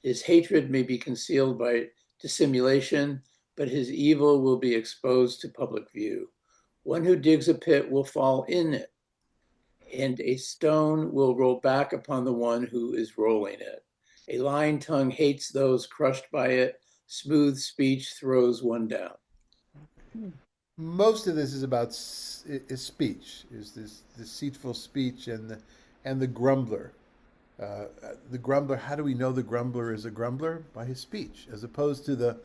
[SPEAKER 3] His hatred may be concealed by dissimulation, but his evil will be exposed to public view. One who digs a pit will fall in it, and a stone will roll back upon the one who is rolling it. A lying tongue hates those crushed by it. Smooth speech throws one down.
[SPEAKER 1] Most of this is about speech, is this deceitful speech and the grumbler. The grumbler. How do we know the grumbler is a grumbler? By his speech, as opposed to the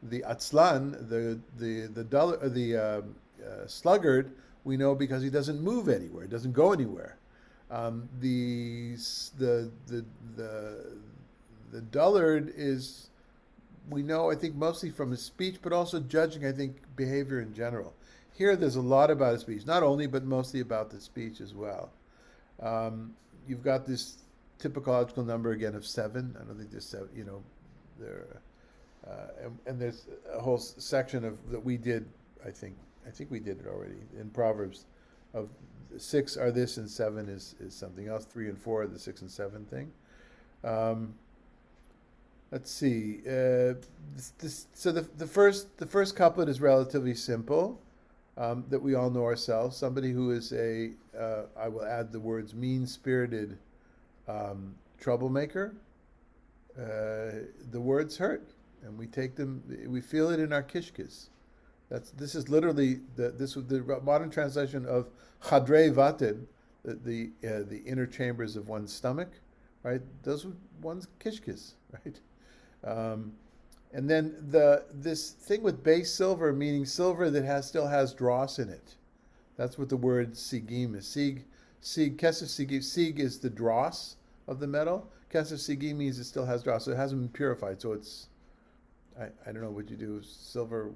[SPEAKER 1] atzlan, the sluggard. We know because he doesn't move anywhere, doesn't go anywhere. The the dullard is, we know, I think, mostly from his speech, but also judging, I think, behavior in general. Here, there's a lot about his speech, not only, but mostly about the speech as well. You've got this typological number again of 7. I don't think there's 7, there, and there's a whole section of that we did. I think we did it already in Proverbs. Of 6 are this, and 7 is something else. 3 and 4 are the 6 and 7 thing. Let's see. So the first couplet is relatively simple, that we all know ourselves. Somebody who is I will add the words, mean-spirited troublemaker. The words hurt, and we take them. We feel it in our kishkis. This is literally the modern translation of chadrei vatin, the inner chambers of one's stomach, right? Those are one's kishkis, right? And then this thing with base silver, meaning silver that still has dross in it. That's what the word sigim is. Kesef sigim. Sig is the dross of the metal. Kesef sigim means it still has dross, so it hasn't been purified. So it's, I don't know what you do, silver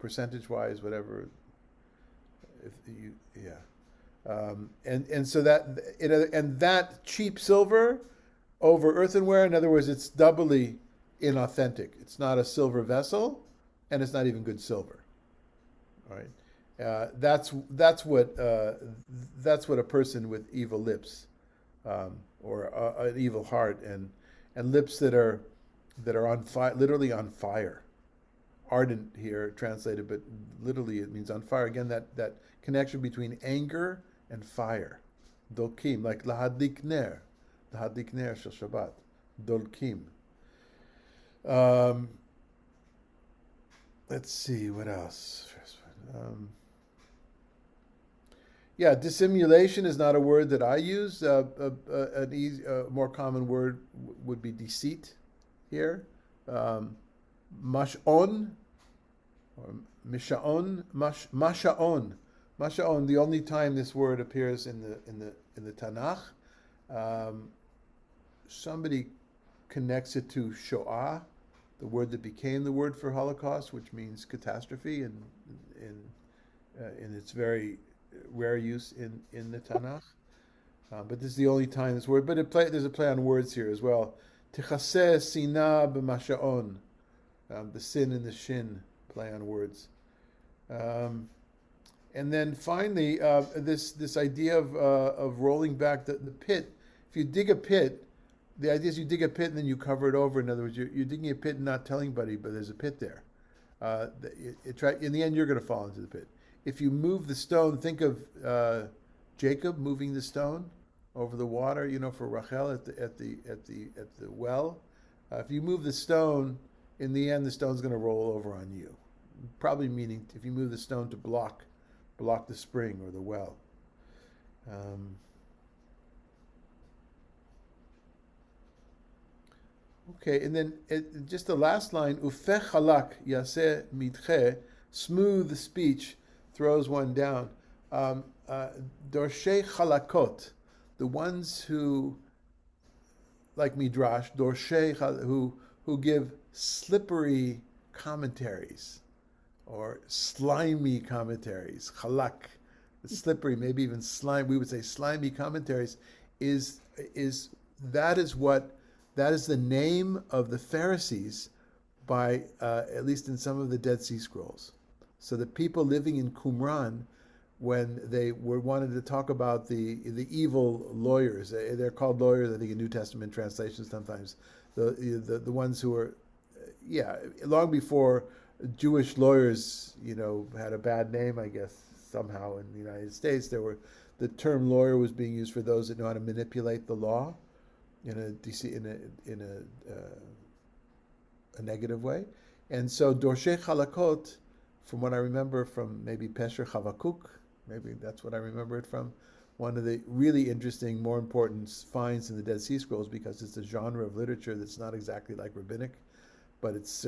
[SPEAKER 1] percentage-wise, whatever. If you, yeah. And so that cheap silver over earthenware, in other words, it's doubly inauthentic. It's not a silver vessel, and it's not even good silver. All right, that's what a person with evil lips, or an evil heart, and lips that are on fire, literally on fire. Ardent here translated, but literally it means on fire. Again, that connection between anger and fire. Dolkim, like lahadlik ner shel Shabbat. Dolkim. Let's see, what else? Dissimulation is not a word that I use. An more common word would be deceit here. Mash'on, or misha'on, masha'on. Masha'on, the only time this word appears in the Tanakh. Somebody connects it to Shoah, the word that became the word for Holocaust, which means catastrophe, in its very rare use in the Tanakh. But this is the only time this word. But there's a play on words here as well. Tichaseh sina b'masha'on, the sin and the shin, play on words. And then finally, this idea of rolling back the pit. If you dig a pit, the idea is you dig a pit and then you cover it over. In other words, you're digging a pit and not telling anybody, but there's a pit there. In the end, you're going to fall into the pit. If you move the stone, think of Jacob moving the stone over the water. For Rachel at the well. If you move the stone, in the end, the stone's going to roll over on you. Probably meaning if you move the stone to block the spring or the well. Okay, and then just the last line, ufech halak yaseh mitche, smooth speech throws one down. Dorshei halakot, the ones who, like Midrash, dorshei, who give slippery commentaries, or slimy commentaries, halak, slippery, maybe even slime. We would say slimy commentaries. That is the name of the Pharisees, by at least in some of the Dead Sea Scrolls. So the people living in Qumran, when they wanted to talk about the evil lawyers, they're called lawyers, I think, in New Testament translations sometimes, the ones who are, long before Jewish lawyers, had a bad name, I guess, somehow in the United States, the term lawyer was being used for those that know how to manipulate the law in a negative way. And so Dorshei Halakot, from what I remember from maybe Pesher Chavakuk, maybe that's what I remember it from, one of the really interesting, more important finds in the Dead Sea Scrolls, because it's a genre of literature that's not exactly like rabbinic, but it's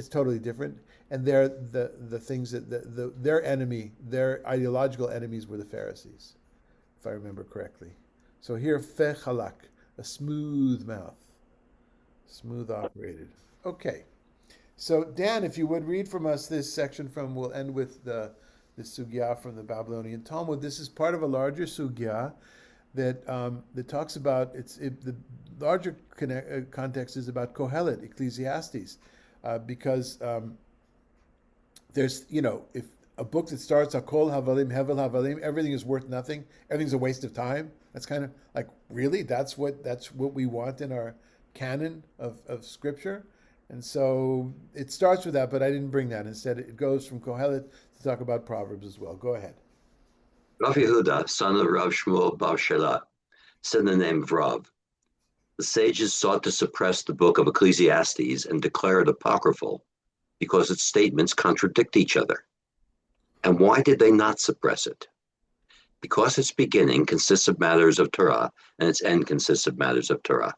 [SPEAKER 1] totally different. And they're the things that their ideological enemies were the Pharisees, if I remember correctly. So here, fe halak, a smooth mouth, smooth operated. Okay. So Dan, if you would read from us this section we'll end with the sugya from the Babylonian Talmud. This is part of a larger sugya that talks about the larger context is about Kohelet, Ecclesiastes, because there's if a book that starts Hakol Havalim Hevel Havalim, everything is worth nothing, everything's a waste of time. That's kind of like, really, that's what we want in our canon of scripture. And so it starts with that, but I didn't bring that. Instead, it goes from Kohelet to talk about Proverbs as well. Go ahead.
[SPEAKER 4] Rav Yehuda, son of Rav Shmuel Bar Shelah, said in the name of Rav, the sages sought to suppress the book of Ecclesiastes and declare it apocryphal because its statements contradict each other. And why did they not suppress it? Because its beginning consists of matters of Torah and its end consists of matters of Torah.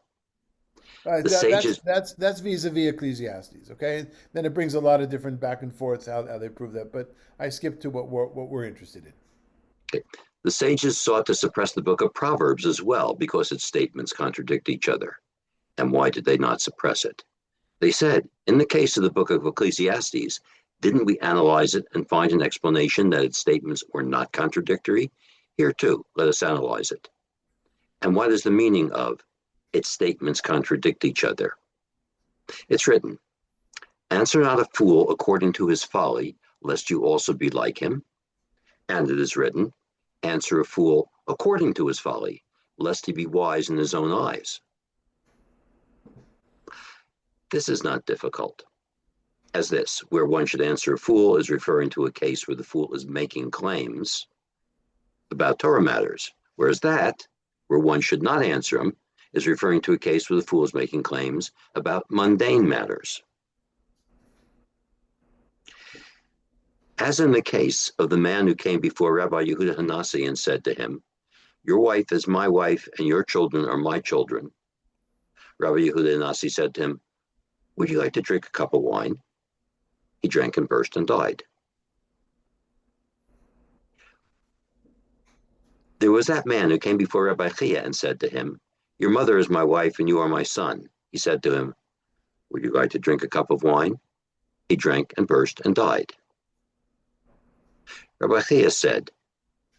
[SPEAKER 1] All right, that's vis-a-vis Ecclesiastes, okay? Then it brings a lot of different back and forth how they prove that, but I skipped to what we're interested in.
[SPEAKER 4] Okay. The sages sought to suppress the book of Proverbs as well because its statements contradict each other. And why did they not suppress it? They said, in the case of the book of Ecclesiastes, didn't we analyze it and find an explanation that its statements were not contradictory? Here too, let us analyze it. And what is the meaning of its statements contradict each other? It's written, answer not a fool according to his folly, lest you also be like him. And it is written, answer a fool according to his folly, lest he be wise in his own eyes. This is not difficult, as this, where one should answer a fool, is referring to a case where the fool is making claims about Torah matters, whereas that, where one should not answer him, is referring to a case where the fool is making claims about mundane matters. As in the case of the man who came before Rabbi Yehuda Hanasi and said to him, your wife is my wife and your children are my children. Rabbi Yehuda Hanasi said to him, would you like to drink a cup of wine? He drank and burst and died. There was that man who came before Rabbi Chia and said to him, your mother is my wife and you are my son. He said to him, would you like to drink a cup of wine? He drank and burst and died. Rabbi Chia said,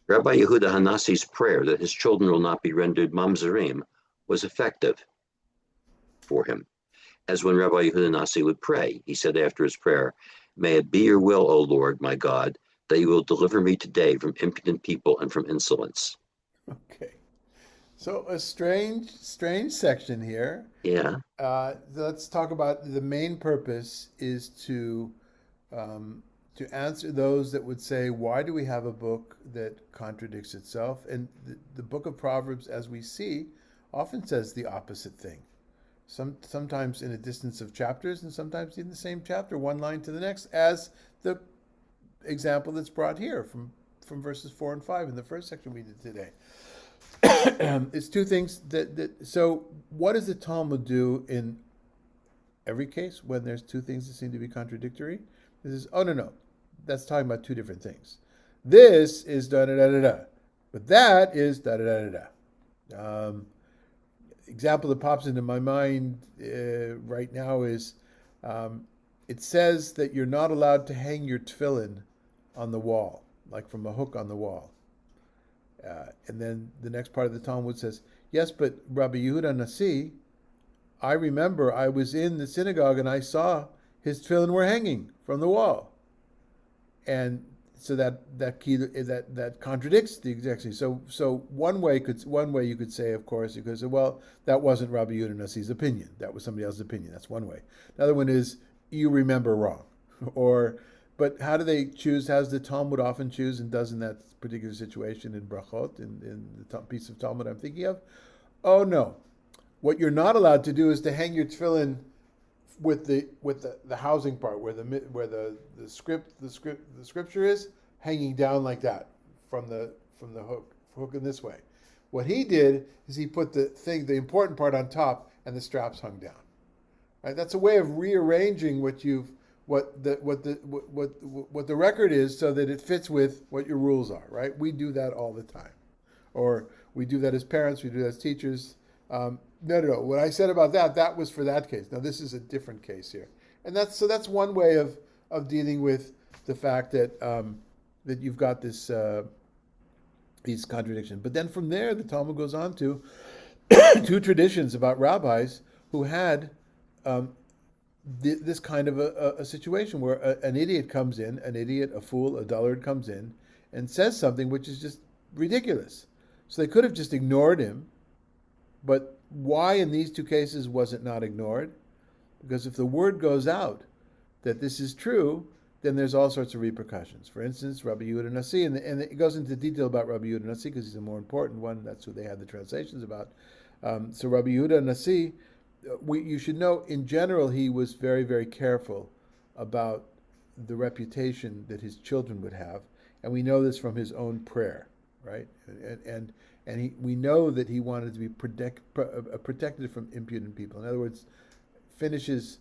[SPEAKER 4] Rabbi Yehuda Hanasi's prayer that his children will not be rendered mamzerim was effective for him. As when Rabbi Yehuda Hanasi would pray, he said after his prayer, may it be your will, O Lord, my God, that you will deliver me today from impudent people and from insolence.
[SPEAKER 1] Okay. So a strange section here.
[SPEAKER 4] Yeah.
[SPEAKER 1] Let's talk about the main purpose is to answer those that would say, why do we have a book that contradicts itself? And the book of Proverbs, as we see, often says the opposite thing. Sometimes in a distance of chapters, and sometimes in the same chapter, one line to the next, as the example that's brought here from verses 4 and 5 in the first section we did today. It's two things so what does the Talmud do in every case when there's two things that seem to be contradictory? This is, oh no, that's talking about two different things. This is da-da-da-da-da, but that is da-da-da-da-da. Example that pops into my mind right now is it says that you're not allowed to hang your tefillin on the wall, like from a hook on the wall. And then the next part of the Talmud says, yes, but Rabbi Yehuda Nasi, I remember I was in the synagogue and I saw his tefillin were hanging from the wall. And so that contradicts the exact thing. So one way you could say, of course, you could say, well, that wasn't Rabbi Yehuda Nasi's opinion. That was somebody else's opinion. That's one way. Another one is you remember wrong. But how do they choose? How does the Talmud often choose and does in that particular situation in Brachot, in the piece of Talmud I'm thinking of? Oh no. What you're not allowed to do is to hang your tefillin with the housing part where the scripture is hanging down like that from the hook hook them this way. What he did is he put the important part on top, and the straps hung down. Right? That's a way of rearranging what the record is so that it fits with what your rules are. Right? We do that all the time, or we do that as parents. We do that as teachers. No. What I said about that was for that case. Now this is a different case here, and that's one way of dealing with the fact that that you've got these contradictions. But then from there, the Talmud goes on to two traditions about rabbis who had this kind of a situation where an idiot comes in, a fool, a dullard comes in and says something which is just ridiculous. So they could have just ignored him, but why in these two cases was it not ignored? Because if the word goes out that this is true, then there's all sorts of repercussions. For instance, Rabbi Yehuda Nasi, and it goes into detail about Rabbi Yehuda Nasi because he's a more important one. That's who they had the translations about. So Rabbi Yehuda Nasi, you should know, in general, he was very, very careful about the reputation that his children would have, and we know this from his own prayer, right? And we know that he wanted to be protected from impudent people. In other words, finishes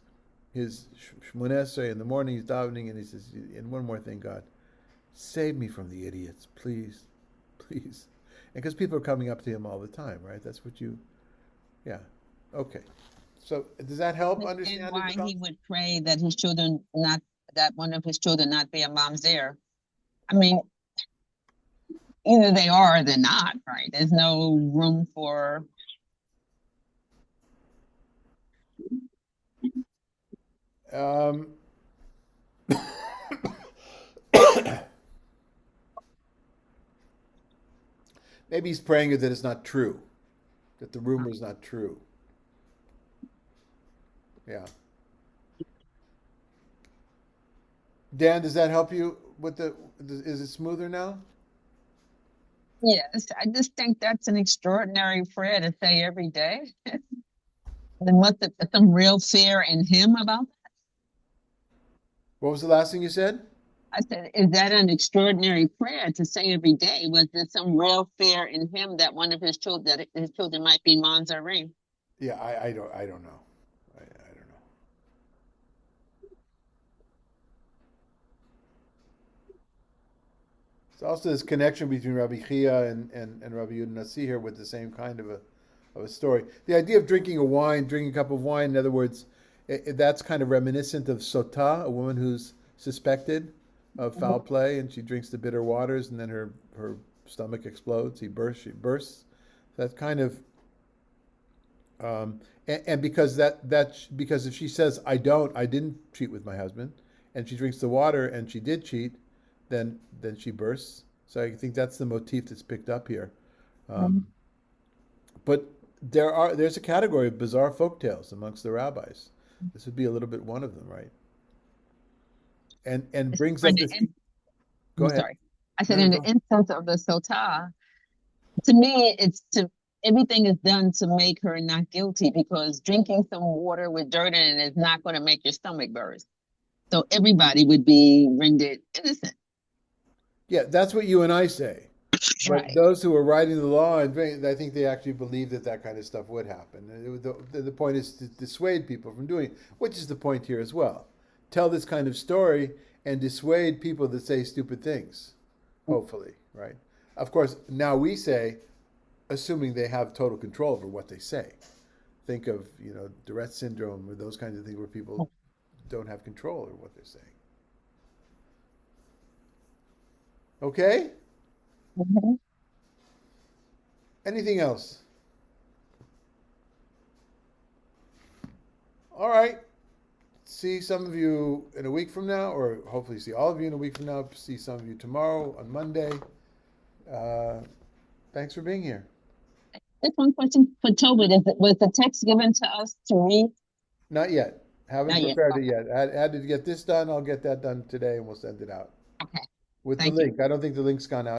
[SPEAKER 1] his Shmoneh Esrei in the morning, he's davening, and he says, and one more thing, God, save me from the idiots, please, please. And because people are coming up to him all the time, right? That's what yeah. Okay. So does that help understand
[SPEAKER 6] why he would pray that his children that one of his children not be a mamzer? I mean, either they are or they're not, right? There's no room for...
[SPEAKER 1] Maybe he's praying that it's not true, that the rumor is not true. Yeah. Dan, does that help you with is it smoother now?
[SPEAKER 6] Yes, I just think that's an extraordinary prayer to say every day. There must have been some real fear in him about that.
[SPEAKER 1] What was the last thing you said?
[SPEAKER 6] I said, is that an extraordinary prayer to say every day? Was there some real fear in him that one of his children might be Manzarim?
[SPEAKER 1] Yeah, I don't know. I don't know. There's also this connection between Rabbi Chia and Rabbi Yehuda Nasi here with the same kind of a story. The idea of drinking a cup of wine, in other words, that's kind of reminiscent of sotah, a woman who's suspected of foul play, and she drinks the bitter waters, and then her stomach explodes. She bursts. That kind of, and because because if she says I didn't cheat with my husband, and she drinks the water and she did cheat, then she bursts. So I think that's the motif that's picked up here. But there's a category of bizarre folktales amongst the rabbis. This would be a little bit one of them, right? And brings up this. Go ahead.
[SPEAKER 6] Sorry, I said in the instance of the sotah, to me, everything is done to make her not guilty, because drinking some water with dirt in it is not going to make your stomach burst. So everybody would be rendered innocent.
[SPEAKER 1] Yeah, that's what you and I say. But
[SPEAKER 6] Right.
[SPEAKER 1] those who are writing the law, and I think they actually believe that kind of stuff would happen. And the point is to dissuade people from doing it, which is the point here as well. Tell this kind of story and dissuade people that say stupid things, hopefully, right? Of course, now we say, assuming they have total control over what they say. Think of, Tourette syndrome or those kinds of things where people don't have control over what they're saying. Okay?
[SPEAKER 6] Mm-hmm.
[SPEAKER 1] Anything else? All right. See some of you in a week from now, or hopefully see all of you in a week from now. See some of you tomorrow on Monday. Thanks for being here.
[SPEAKER 6] Just one question for Tobit. Was the text given to us to read?
[SPEAKER 1] Not yet. Haven't
[SPEAKER 6] Not yet.
[SPEAKER 1] prepared it yet. I had to get this done. I'll get that done today, and we'll send it out.
[SPEAKER 6] Okay.
[SPEAKER 1] With
[SPEAKER 6] Thank
[SPEAKER 1] the
[SPEAKER 6] you.
[SPEAKER 1] link. I don't think the link's gone out.